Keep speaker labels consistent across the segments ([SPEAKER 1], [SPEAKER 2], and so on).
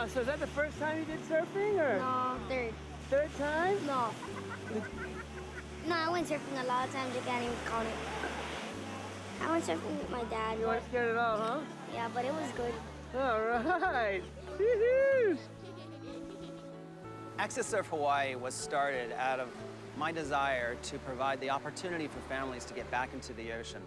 [SPEAKER 1] Wow, so is that the first time you did surfing, or?
[SPEAKER 2] No, third.
[SPEAKER 1] Third time?
[SPEAKER 2] No. No, I went surfing a lot of times. I can't even count it. I went surfing with my dad.
[SPEAKER 1] You weren't scared at all, huh?
[SPEAKER 2] Yeah, but it was good.
[SPEAKER 1] All right. Woo-hoo.
[SPEAKER 3] Access Surf Hawaii was started out of my desire to provide the opportunity for families to get back into the ocean.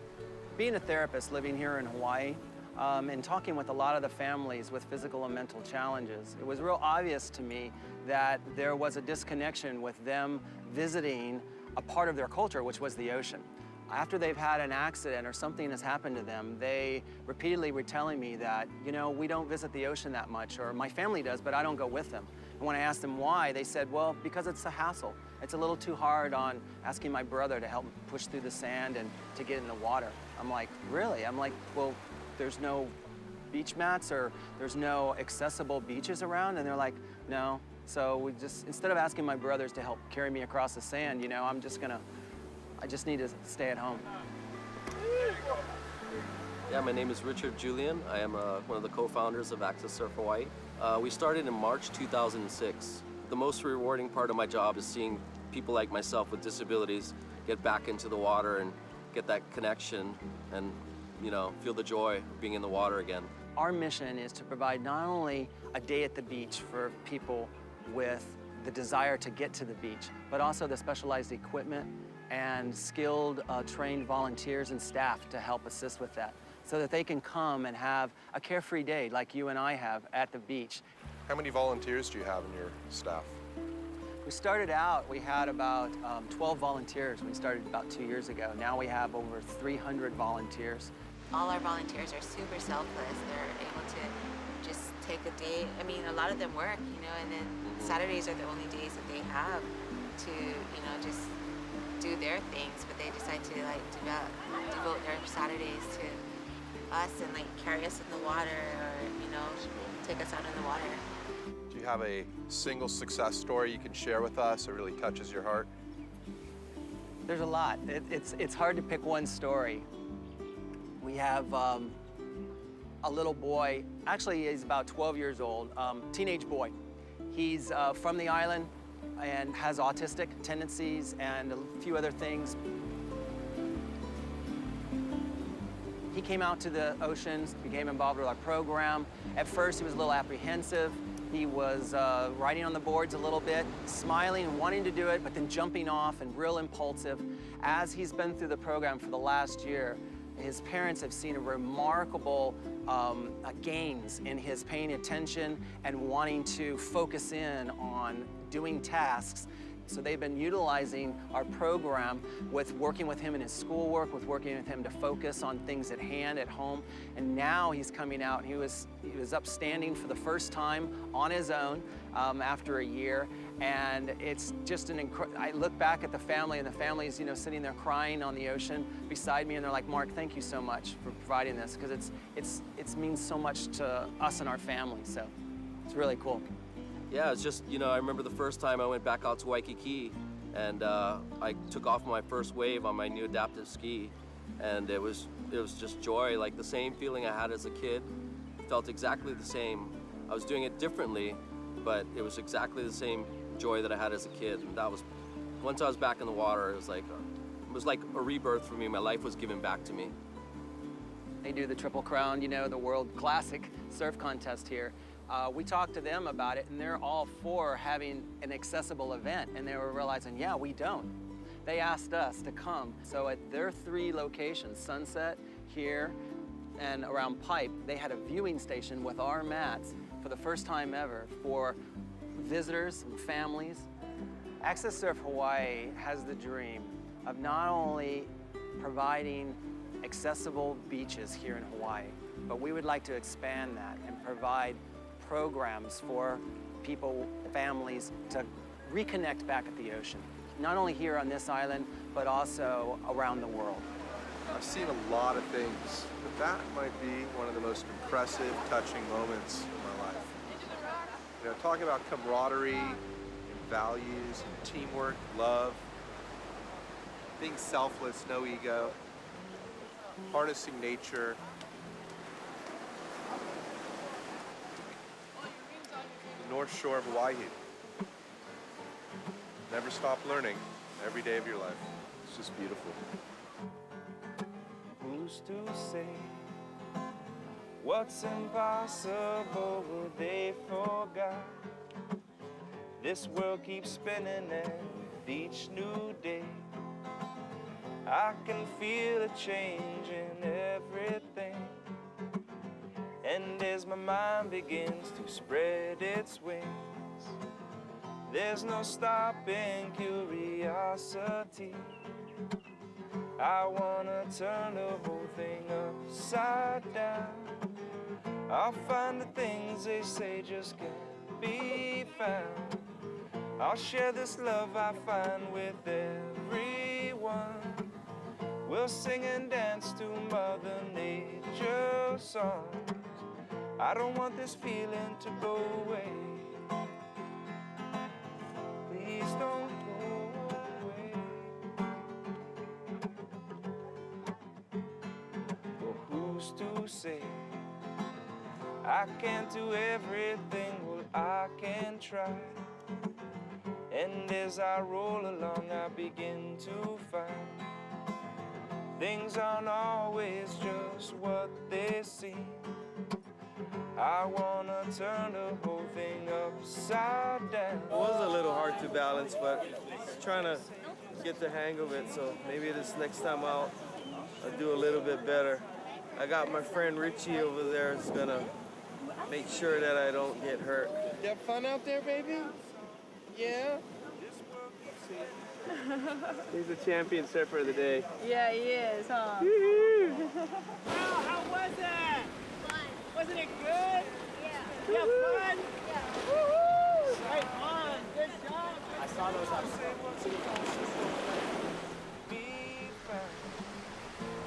[SPEAKER 3] Being a therapist living here in Hawaii and talking with a lot of the families with physical and mental challenges, it was real obvious to me that there was a disconnection with them visiting a part of their culture, which was the ocean. After they've had an accident or something has happened to them, they repeatedly were telling me that, you know, we don't visit the ocean that much, or my family does, but I don't go with them. And when I asked them why, they said, well, because it's a hassle. It's a little too hard on asking my brother to help push through the sand and to get in the water. I'm like, really? I'm like, well, there's no beach mats or there's no accessible beaches around? And they're like, no. So we just, instead of asking my brothers to help carry me across the sand, you know, I just need to stay at home.
[SPEAKER 4] Yeah, my name is Richard Julian. I am one of the co-founders of Access Surf Hawaii. We started in March 2006. The most rewarding part of my job is seeing people like myself with disabilities get back into the water and get that connection and, you know, feel the joy of being in the water again.
[SPEAKER 3] Our mission is to provide not only a day at the beach for people with the desire to get to the beach, but also the specialized equipment and skilled, trained volunteers and staff to help assist with that, so that they can come and have a carefree day like you and I have at the beach.
[SPEAKER 5] How many volunteers do you have in your staff?
[SPEAKER 3] We started out, we had about 12 volunteers. We started about 2 years ago. Now we have over 300 volunteers.
[SPEAKER 6] All our volunteers are super selfless. They're able to just take a day. I mean, a lot of them work, you know, and then Saturdays are the only days that they have to, you know, just do their things, but they decide to like devote their Saturdays to us and like carry us in the water or, you know, take us out in the water.
[SPEAKER 5] Do you have a single success story you can share with us that really touches your heart?
[SPEAKER 3] There's a lot. It's hard to pick one story. We have a little boy, actually he's about 12 years old, teenage boy. He's from the island and has autistic tendencies and a few other things. He came out to the oceans, became involved with our program. At first, he was a little apprehensive. He was riding on the boards a little bit, smiling and wanting to do it, but then jumping off and real impulsive. As he's been through the program for the last year, his parents have seen a remarkable gains in his paying attention and wanting to focus in on doing tasks. So they've been utilizing our program with working with him in his schoolwork, with working with him to focus on things at hand, at home. And now he's coming out. He was upstanding for the first time on his own after a year. And it's just an incredible, I look back at the family, and the family's, you know, sitting there crying on the ocean beside me, and they're like, Mark, thank you so much for providing this, because it means so much to us and our family, so it's really cool.
[SPEAKER 4] Yeah, it's just, you know, I remember the first time I went back out to Waikiki, and I took off my first wave on my new adaptive ski, and it was just joy, like the same feeling I had as a kid. Felt exactly the same. I was doing it differently, but it was exactly the same joy that I had as a kid. And that was, once I was back in the water, it was like a rebirth for me. My life was given back to me.
[SPEAKER 3] They do the Triple Crown, you know, the world classic surf contest here. We talked to them about it, and they're all for having an accessible event, and they were realizing, yeah, we don't. They asked us to come. So at their 3 locations, Sunset, here, and around Pipe, they had a viewing station with our mats for the first time ever for visitors and families. Access Surf Hawaii has the dream of not only providing accessible beaches here in Hawaii, but we would like to expand that and provide programs for people, families, to reconnect back at the ocean. Not only here on this island, but also around the world.
[SPEAKER 5] I've seen a lot of things, but that might be one of the most impressive, touching moments in my life. You know, talking about camaraderie and values and teamwork, love, being selfless, no ego, harnessing nature. North Shore of Oahu. Never stop learning every day of your life. It's just beautiful.
[SPEAKER 7] Who's to say what's impossible they forgot? This world keeps spinning and with each new day I can feel a change in everything. And as my mind begins to spread its wings, there's no stopping curiosity. I wanna turn the whole thing upside down. I'll find the things they say just can't be found. I'll share this love I find with everyone. We'll sing and dance to Mother Nature's songs. I don't want this feeling to go away. Please don't go away. Well, who's to say I can't do everything? Well, I can try. And as I roll along, I begin to find things aren't always just what they seem. I wanna turn the whole thing upside down.
[SPEAKER 8] It was a little hard to balance, but trying to get the hang of it, so maybe this next time out, I'll do a little bit better. I got my friend Richie over there who's gonna make sure that I don't get hurt. You have fun out there, baby? Yeah?
[SPEAKER 1] He's the champion surfer of the day.
[SPEAKER 9] Yeah, he is, huh?
[SPEAKER 1] How was it?
[SPEAKER 9] Fun.
[SPEAKER 1] Wasn't it good?
[SPEAKER 9] Yeah.
[SPEAKER 1] You have fun?
[SPEAKER 9] Yeah.
[SPEAKER 1] Woohoo! Right on. Good job. I saw those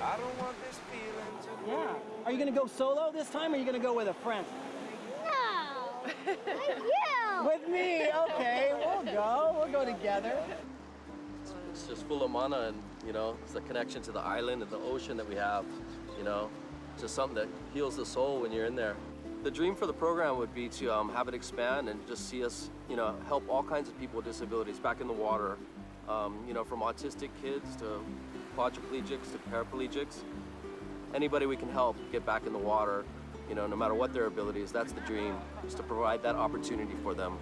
[SPEAKER 7] I don't want this feeling to go.
[SPEAKER 3] Yeah. Are you gonna go solo this time, or are you gonna go with a friend?
[SPEAKER 2] No! With you!
[SPEAKER 3] With me, okay. We'll go together.
[SPEAKER 4] It's just full of mana, and you know, it's the connection to the island and the ocean that we have. You know, it's just something that heals the soul when you're in there. The dream for the program would be to have it expand and just see us, you know, help all kinds of people with disabilities back in the water. You know, from autistic kids to quadriplegics to paraplegics. Anybody we can help get back in the water, you know, no matter what their abilities. That's the dream, is to provide that opportunity for them.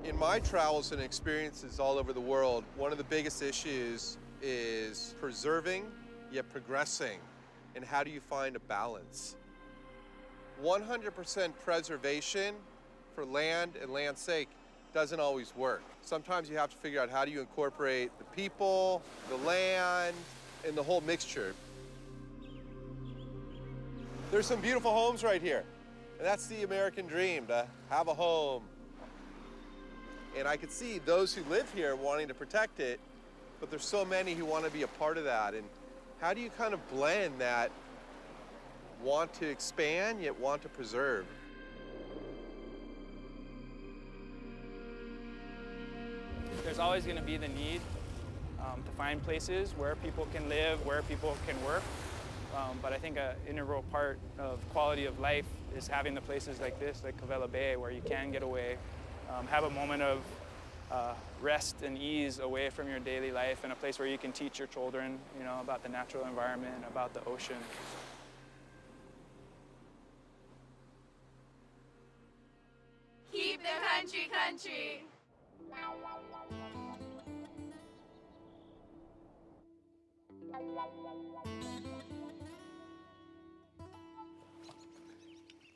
[SPEAKER 5] In my travels and experiences all over the world, one of the biggest issues is preserving yet progressing. And how do you find a balance? 100% preservation for land and land's sake doesn't always work. Sometimes you have to figure out how do you incorporate the people, the land, and the whole mixture. There's some beautiful homes right here. And that's the American dream, to have a home. And I could see those who live here wanting to protect it, but there's so many who want to be a part of that. And how do you kind of blend that want to expand yet want to preserve?
[SPEAKER 10] There's always going to be the need to find places where people can live, where people can work. But I think an integral part of quality of life is having the places like this, like Covella Bay, where you can get away, have a moment of rest and ease away from your daily life, and a place where you can teach your children, you know, about the natural environment, about the ocean.
[SPEAKER 9] Keep the country country.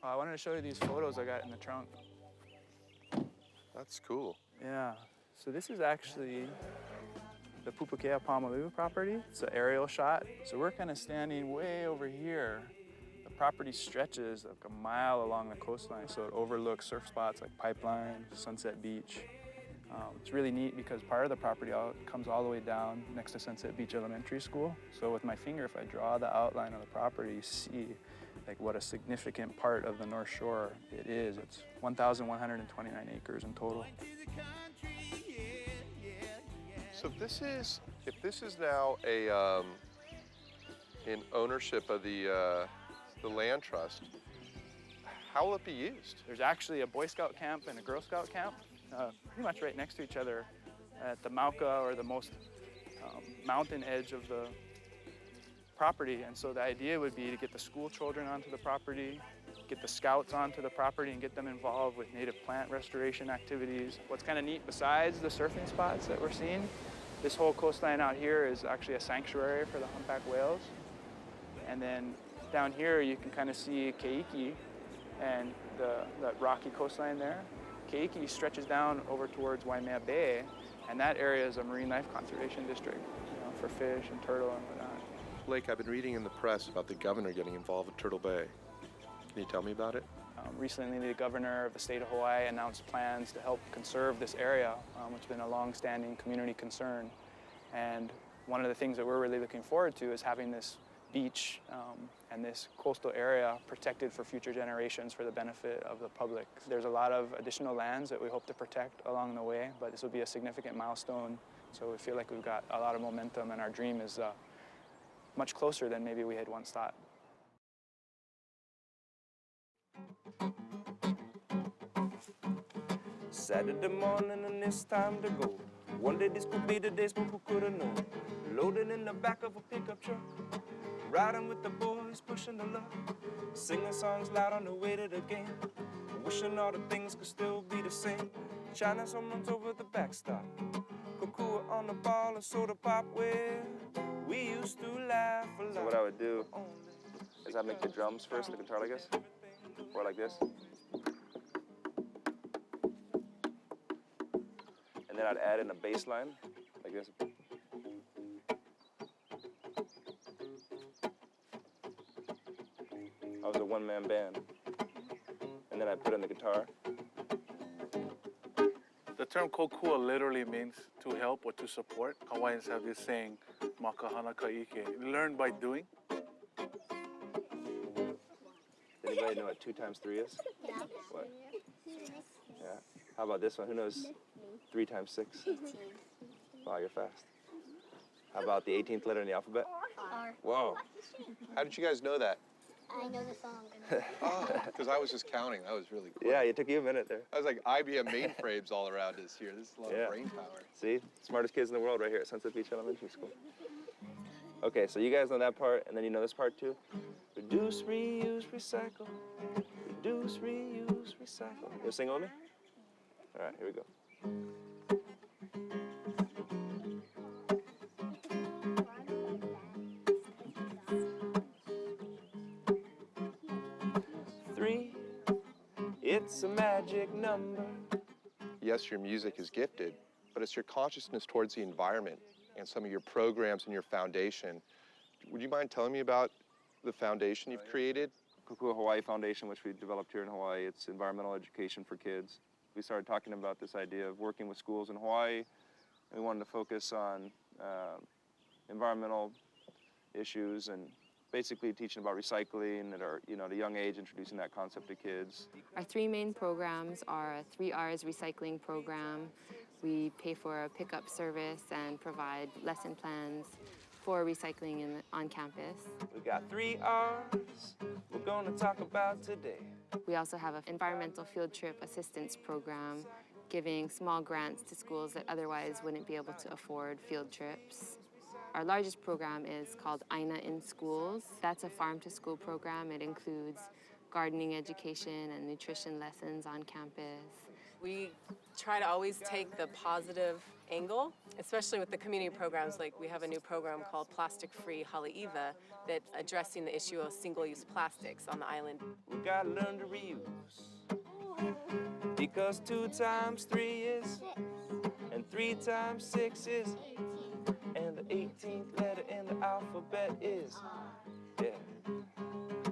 [SPEAKER 10] I wanted to show you these photos I got in the trunk.
[SPEAKER 5] That's cool.
[SPEAKER 10] Yeah, so this is actually the Pupukea Pamalu property. It's an aerial shot. So we're kind of standing way over here. The property stretches like a mile along the coastline, so it overlooks surf spots like Pipeline, Sunset Beach. It's really neat because part of the property comes all the way down next to Sunset Beach Elementary School. So with my finger, if I draw the outline of the property, you see like what a significant part of the North Shore it is. It's 1,129 acres in total.
[SPEAKER 5] So if this is now a in ownership of the land trust, how will it be used?
[SPEAKER 10] There's actually a Boy Scout camp and a Girl Scout camp pretty much right next to each other at the Mauka, or the most mountain edge of the property. And so the idea would be to get the school children onto the property, get the scouts onto the property and get them involved with native plant restoration activities. What's kind of neat, besides the surfing spots that we're seeing, this whole coastline out here is actually a sanctuary for the humpback whales. And then down here you can kind of see Keiki and the rocky coastline there. Keiki stretches down over towards Waimea Bay, and that area is a marine life conservation district, for fish and turtle and whatnot.
[SPEAKER 5] Blake, I've been reading in the press about the governor getting involved with Turtle Bay. Can you tell me about it?
[SPEAKER 10] Recently, the governor of the state of Hawaii announced plans to help conserve this area, which has been a long-standing community concern. And one of the things that we're really looking forward to is having this beach and this coastal area protected for future generations for the benefit of the public. There's a lot of additional lands that we hope to protect along the way, but this will be a significant milestone. So we feel like we've got a lot of momentum, and our dream is much closer than maybe we had once thought.
[SPEAKER 7] Saturday morning and it's time to go. One day this could be the days, but who could have known? Loaded in the back of a pickup truck, riding with the boys, pushing the luck, singing songs loud on the way to the game, wishing all the things could still be the same. China someone's over the backstop, Kokua on the ball and soda pop, where we used to laugh a lot. So what I would do is I'd make the drums first, the guitar like this, or like this. And then I'd add in a bass line, like this. I was a one-man band. And then I put in the guitar.
[SPEAKER 11] The term Kokua literally means to help or to support. Hawaiians have this saying, makahana ka'ike, learn by doing.
[SPEAKER 7] Does anybody know what 2 times 3 is?
[SPEAKER 2] Yeah.
[SPEAKER 7] What? Yeah. How about this one? Who knows 3 times 6?
[SPEAKER 2] 18.
[SPEAKER 7] Wow, you're fast. How about the 18th letter in the alphabet?
[SPEAKER 2] R.
[SPEAKER 7] Whoa.
[SPEAKER 5] How did you guys know that?
[SPEAKER 2] I know the song.
[SPEAKER 5] Oh, because I was just counting. That was really cool.
[SPEAKER 7] Yeah, it took you a minute there.
[SPEAKER 5] I was like IBM mainframes all around us here. This is a lot of brain power.
[SPEAKER 7] See? Smartest kids in the world right here at Sunset Beach Elementary School. Okay, so you guys know that part, and then you know this part too? Reduce, reuse, recycle. Reduce, reuse, recycle. You sing with me? All right, here we go. It's a magic number.
[SPEAKER 5] Yes, your music is gifted, but it's your consciousness towards the environment and some of your programs and your foundation. Would you mind telling me about the foundation you've created?
[SPEAKER 7] Kokua Hawaii Foundation, which we developed here in Hawaii. It's environmental education for kids. We started talking about this idea of working with schools in Hawaii, and we wanted to focus on environmental issues and basically teaching about recycling at a young age, introducing that concept to kids.
[SPEAKER 12] Our 3 main programs are a 3 R's recycling program. We pay for a pickup service and provide lesson plans for recycling on campus.
[SPEAKER 7] We got 3 R's we're gonna talk about today.
[SPEAKER 12] We also have an environmental field trip assistance program, giving small grants to schools that otherwise wouldn't be able to afford field trips. Our largest program is called Aina in Schools. That's a farm-to-school program. It includes gardening education and nutrition lessons on campus.
[SPEAKER 6] We try to always take the positive
[SPEAKER 13] angle, especially with the community programs. Like we have a new program called Plastic Free Haleiwa that's addressing the issue of single-use plastics on the island.
[SPEAKER 7] We gotta learn to reuse, because 2 times 3 is, and 3 times 6 is, and the 18th letter in the alphabet is, yeah.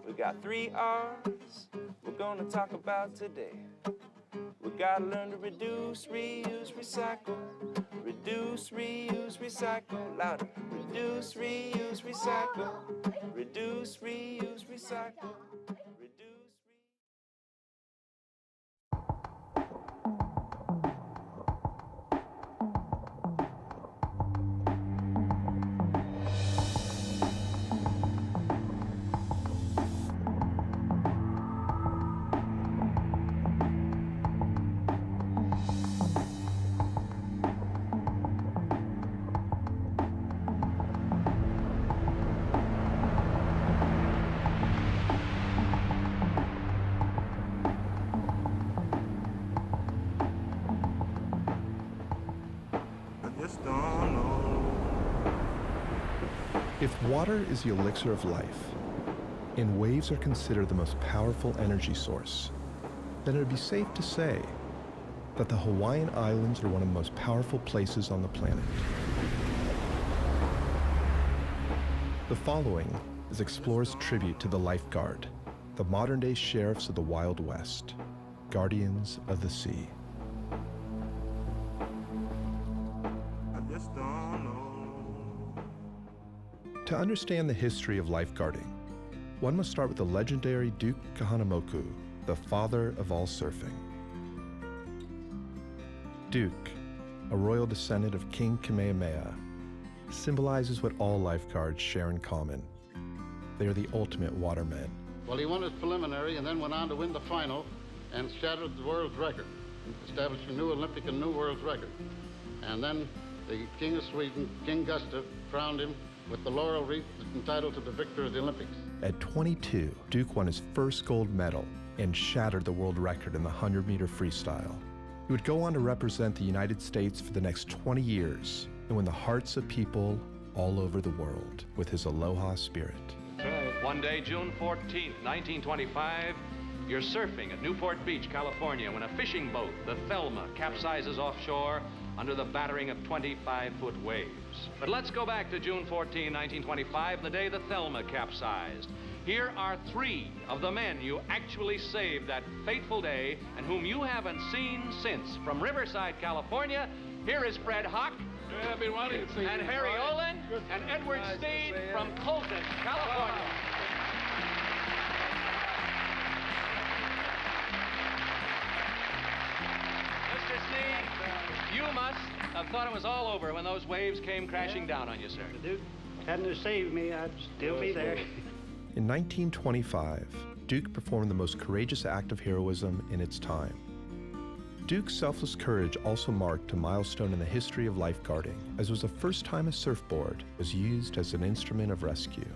[SPEAKER 7] We got 3 R's we're gonna talk about today. We gotta learn to reduce, reuse, recycle. Reduce, reuse, recycle. Louder. Reduce, reuse, recycle. Reduce, reuse, recycle.
[SPEAKER 5] If water is the elixir of life, and waves are considered the most powerful energy source, then it would be safe to say that the Hawaiian Islands are one of the most powerful places on the planet. The following is explorers' tribute to the Lifeguard, the modern-day sheriffs of the Wild West, guardians of the sea. To understand the history of lifeguarding, one must start with the legendary Duke Kahanamoku, the father of all surfing. Duke, a royal descendant of King Kamehameha, symbolizes what all lifeguards share in common. They are the ultimate watermen.
[SPEAKER 14] Well, he won his preliminary and then went on to win the final and shattered the world's record, establishing a new Olympic and new world's record. And then the King of Sweden, King Gustav, crowned him with the laurel wreath entitled to the victor of the Olympics.
[SPEAKER 5] At 22, Duke won his first gold medal and shattered the world record in the 100-meter freestyle. He would go on to represent the United States for the next 20 years and win the hearts of people all over the world with his aloha spirit.
[SPEAKER 15] One day, June 14th, 1925, you're surfing at Newport Beach, California, when a fishing boat, the Thelma, capsizes offshore under the battering of 25-foot waves. But let's go back to June 14, 1925, the day the Thelma capsized. Here are 3 of the men you actually saved that fateful day and whom you haven't seen since. From Riverside, California, here is Fred Hawk,
[SPEAKER 11] I've been wanting to see
[SPEAKER 15] and Harry Olin, and Edward Steen from Colton, California. Mr. Steen, you must have thought it was all over when those waves came crashing down on you, sir.
[SPEAKER 16] Duke hadn't have saved me, I'd still be there.
[SPEAKER 5] In 1925, Duke performed the most courageous act of heroism in its time. Duke's selfless courage also marked a milestone in the history of lifeguarding, as it was the first time a surfboard was used as an instrument of rescue.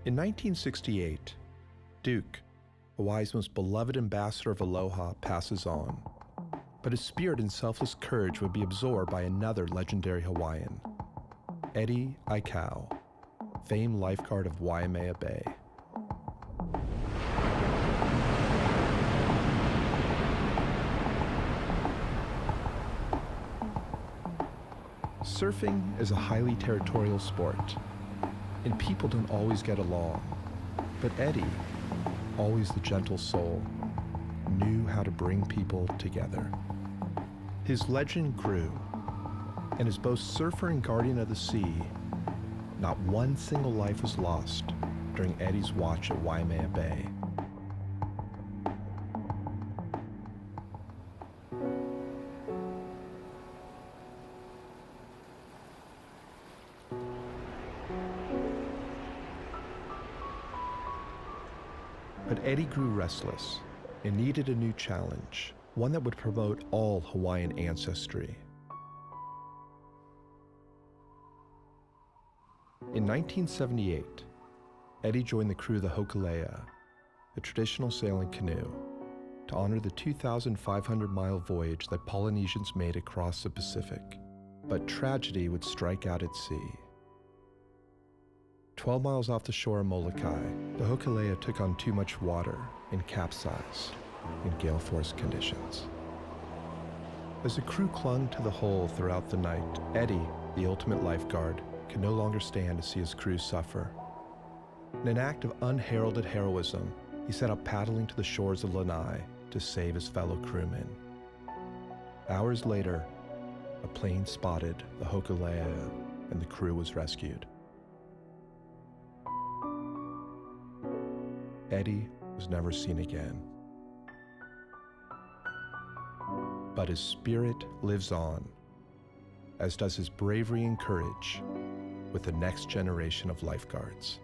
[SPEAKER 5] In 1968, Duke, Hawaii's most beloved ambassador of aloha, passes on. But his spirit and selfless courage would be absorbed by another legendary Hawaiian, Eddie Aikau, famed lifeguard of Waimea Bay. Surfing is a highly territorial sport, and people don't always get along. But Eddie, always the gentle soul, knew how to bring people together. His legend grew, and as both surfer and guardian of the sea, not one single life was lost during Eddie's watch at Waimea Bay. But Eddie grew restless and needed a new challenge, one that would promote all Hawaiian ancestry. In 1978, Eddie joined the crew of the Hokulea, a traditional sailing canoe. to honor the 2,500-mile voyage that Polynesians made across the Pacific. But tragedy would strike out at sea. 12 miles off the shore of Molokai, the Hokulea took on too much water and capsized in gale force conditions. As the crew clung to the hull throughout the night, Eddie, the ultimate lifeguard, could no longer stand to see his crew suffer. In an act of unheralded heroism, he set out paddling to the shores of Lanai to save his fellow crewmen. Hours later, a plane spotted the Hokulea and the crew was rescued. Eddie was never seen again. But his spirit lives on, as does his bravery and courage with the next generation of lifeguards.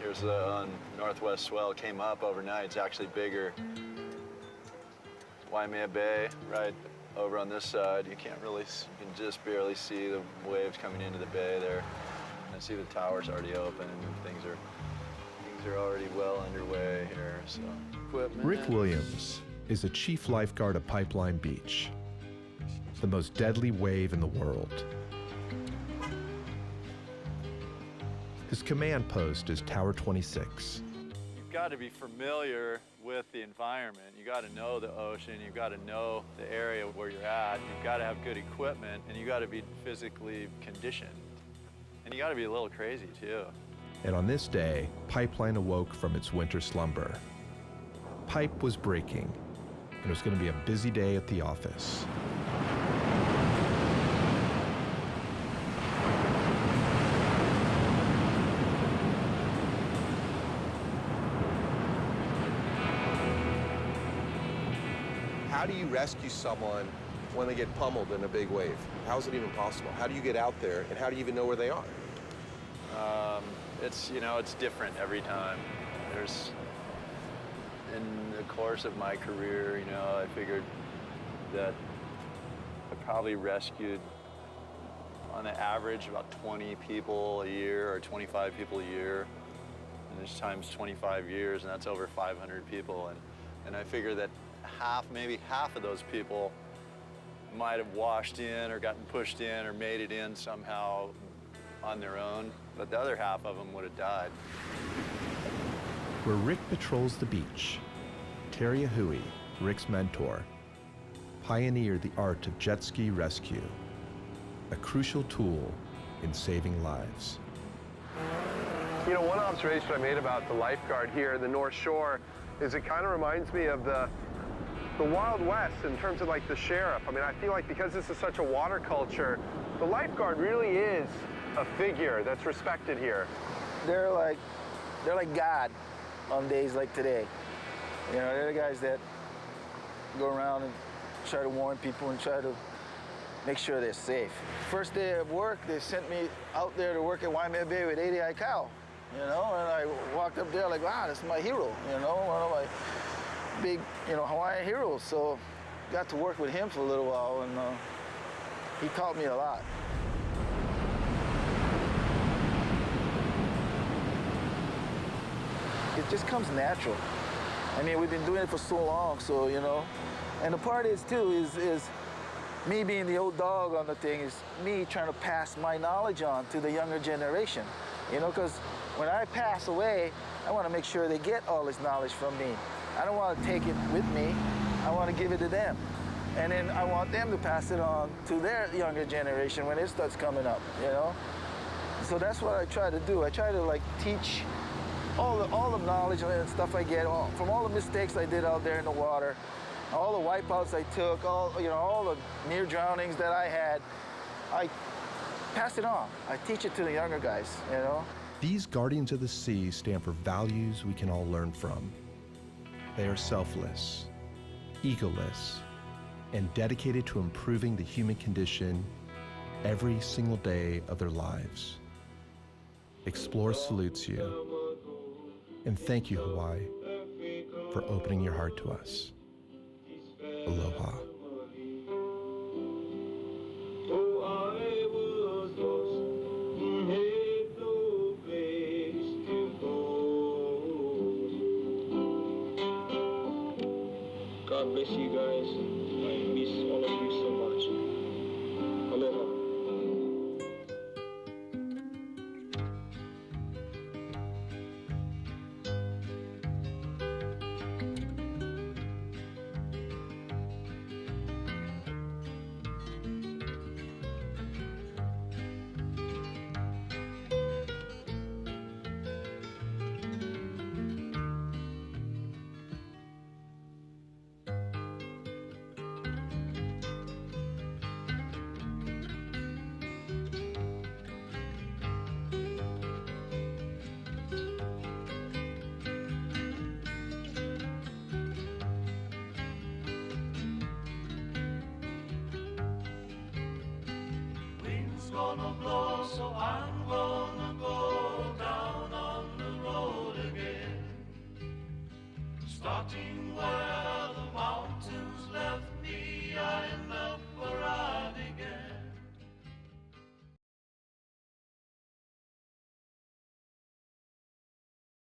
[SPEAKER 17] Here's the northwest swell, came up overnight. It's actually bigger. Waimea Bay, right over on this side. You can't really, you can just barely see the waves coming into the bay there. I see the tower's already open and things are already well underway here, so. Equipment.
[SPEAKER 5] Rick Williams is the chief lifeguard of Pipeline Beach, the most deadly wave in the world. His command post is Tower 26.
[SPEAKER 17] You've got to be familiar with the environment. You got to know the ocean. You've got to know the area where you're at. You've got to have good equipment, and you got to be physically conditioned. And you got to be a little crazy too.
[SPEAKER 5] And on this day, Pipeline awoke from its winter slumber. Pipe was breaking, and it was going to be a busy day at the office. How do you rescue someone when they get pummeled in a big wave? How is it even possible? How do you get out there, and how do you even know where they are?
[SPEAKER 17] It's different every time. In the course of my career, I figured that I probably rescued, on the average, about 20 people a year or 25 people a year. And there's times 25 years, and that's over 500 people. And I figure that maybe half of those people might have washed in or gotten pushed in or made it in somehow on their own, but the other half of them would have died.
[SPEAKER 5] Where Rick patrols the beach, Terry Ahui, Rick's mentor, pioneered the art of jet ski rescue, a crucial tool in saving lives. One observation I made about the lifeguard here in the North Shore is it kind of reminds me of the Wild West in terms of like the sheriff. I mean, I feel like because this is such a water culture, the lifeguard really is a figure that's respected here.
[SPEAKER 18] They're like God on days like today. They're the guys that go around and try to warn people and try to make sure they're safe. First day of work, they sent me out there to work at Waimea Bay with 80 Kau, and I walked up there like, wow, this is my hero, one of my big, Hawaiian heroes. So got to work with him for a little while, and he taught me a lot. It just comes natural. I mean, we've been doing it for so long, so, And the part is, too, is me being the old dog on the thing is me trying to pass my knowledge on to the younger generation, because when I pass away, I want to make sure they get all this knowledge from me. I don't want to take it with me. I want to give it to them. And then I want them to pass it on to their younger generation when it starts coming up, So that's what I try to do. I try to, teach all the knowledge and stuff I get from all the mistakes I did out there in the water, all the wipeouts I took, all the near drownings that I had. I pass it on. I teach it to the younger guys, you know.
[SPEAKER 19] These Guardians of the Sea stand for values we can all learn from. They are selfless, egoless, and dedicated to improving the human condition every single day of their lives. Explore salutes you, and thank you, Hawaii, for opening your heart to us. Aloha.
[SPEAKER 20] God bless you guys. I miss all of you so much. Aloha.
[SPEAKER 21] Gonna blow, so I'm gonna go down on the road again, starting where